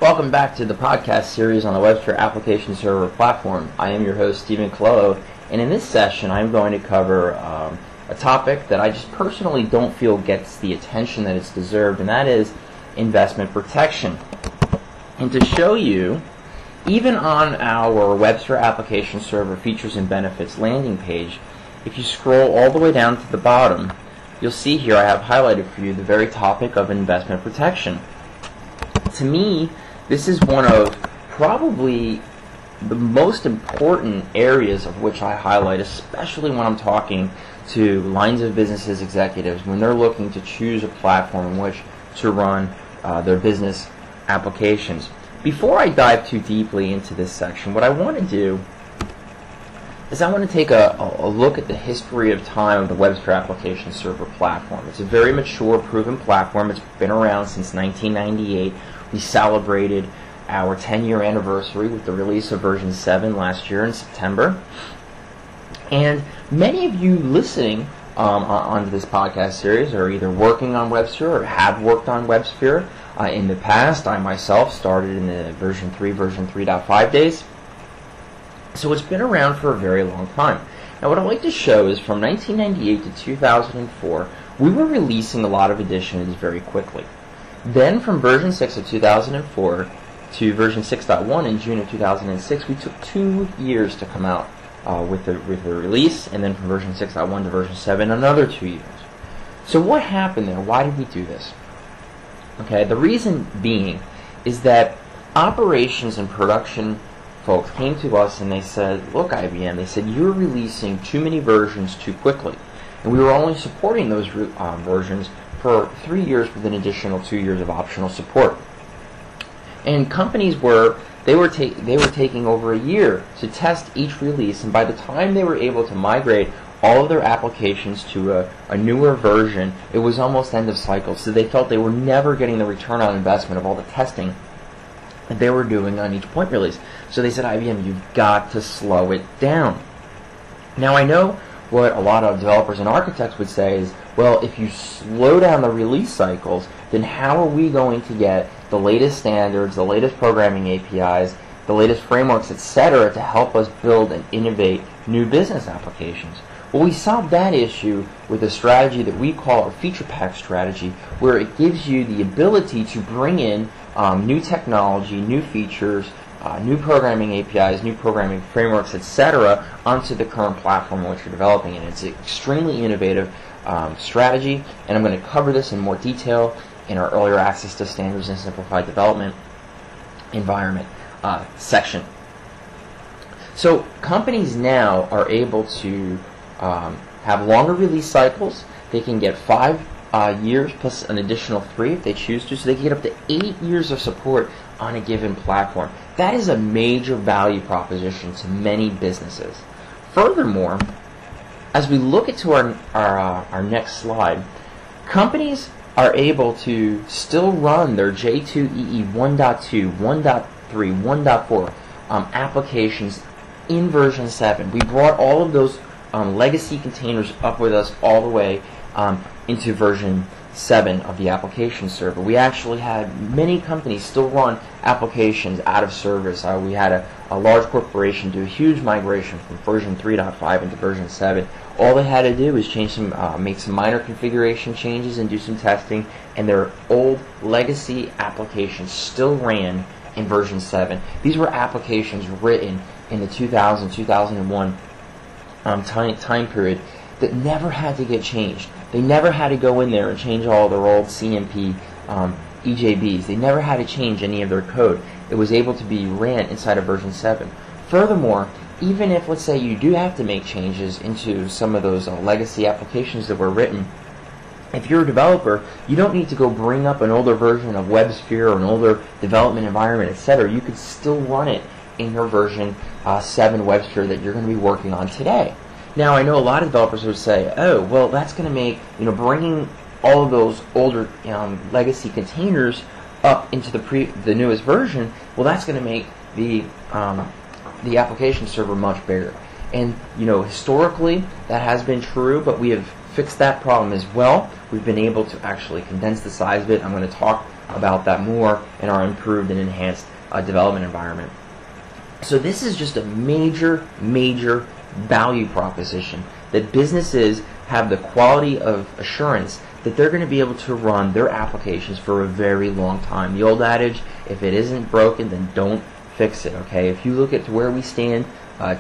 Welcome back to the podcast series on the WebSphere application server platform. I am your host, Stephen Colello, and in this session I'm going to cover a topic that I just personally don't feel gets the attention that it's deserved, and that is investment protection. And to show you, even on our WebSphere application server features and benefits landing page, if you scroll all the way down to the bottom, you'll see here I have highlighted for you the very topic of investment protection. To me, this is one of probably the most important areas of which I highlight, especially when I'm talking to lines of businesses executives when they're looking to choose a platform in which to run their business applications. Before I dive too deeply into this section, what I want to do is I want to take a look at the history of time of the WebSphere application server platform. It's a very mature, proven platform. It's been around since 1998. We celebrated our 10-year anniversary with the release of version 7 last year in September. And many of you listening onto this podcast series are either working on WebSphere or have worked on WebSphere. In the past, I myself started in the version 3.5 days. So it's been around for a very long time. Now what I'd like to show is from 1998 to 2004, we were releasing a lot of additions very quickly. Then from version 6 of 2004 to version 6.1 in June of 2006, we took 2 years to come out with the release, and then from version 6.1 to version 7, another 2 years. So what happened there? Why did we do this? Okay, the reason being is that operations and production folks came to us and they said, look IBM, they said, you're releasing too many versions too quickly. And we were only supporting those versions for 3 years with an additional 2 years of optional support. And companies were taking over a year to test each release, and by the time they were able to migrate all of their applications to a newer version, it was almost end of cycle. So they felt they were never getting the return on investment of all the testing that they were doing on each point release. So they said, IBM, you've got to slow it down. Now I know what a lot of developers and architects would say is, well, if you slow down the release cycles, then how are we going to get the latest standards, the latest programming APIs, the latest frameworks, etc., to help us build and innovate new business applications? Well, we solved that issue with a strategy that we call our feature pack strategy, where it gives you the ability to bring in new technology, new features, new programming APIs, new programming frameworks, etc., onto the current platform in which you're developing. And it's an extremely innovative strategy, and I'm going to cover this in more detail in our earlier access to standards and simplified development environment section. So companies now are able to have longer release cycles. They can get 5 years plus an additional 3 if they choose to, so they can get up to 8 years of support on a given platform. That is a major value proposition to many businesses. Furthermore, as we look into our next slide, companies are able to still run their J2EE 1.2, 1.3, 1.4 applications in version 7. We brought all of those legacy containers up with us all the way into version 7 of the application server. We actually had many companies still run applications out of service. We had a large corporation do a huge migration from version 3.5 into version 7. All they had to do was make some minor configuration changes and do some testing, and their old legacy applications still ran in version 7. These were applications written in the 2000, 2001 time period that never had to get changed. They never had to go in there and change all their old CMP EJBs. They never had to change any of their code. It was able to be ran inside of version 7. Furthermore, even if, let's say, you do have to make changes into some of those legacy applications that were written, if you're a developer, you don't need to go bring up an older version of WebSphere or an older development environment, etc. You could still run it in your version 7 WebSphere that you're going to be working on today. Now, I know a lot of developers would say, oh, well, that's going to make, bringing all of those older legacy containers up into the newest version, well, that's going to make the application server much bigger. And, historically, that has been true, but we have fixed that problem as well. We've been able to actually condense the size of it. I'm going to talk about that more in our improved and enhanced development environment. So this is just a major, major value proposition that businesses have the quality of assurance that they're going to be able to run their applications for a very long time. The old adage, if it isn't broken, then don't fix it, okay? If you look at where we stand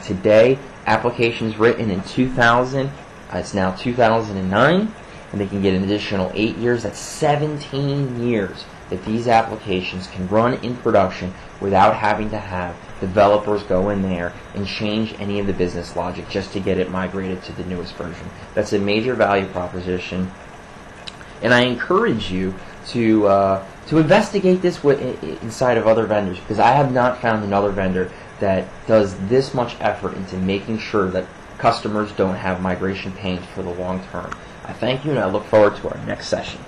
today, applications written in 2000, it's now 2009, and they can get an additional 8 years. That's 17 years that these applications can run in production without having to have developers go in there and change any of the business logic just to get it migrated to the newest version. That's a major value proposition, and I encourage you to investigate this inside of other vendors, because I have not found another vendor that does this much effort into making sure that customers don't have migration pains for the long term. I thank you, and I look forward to our next session.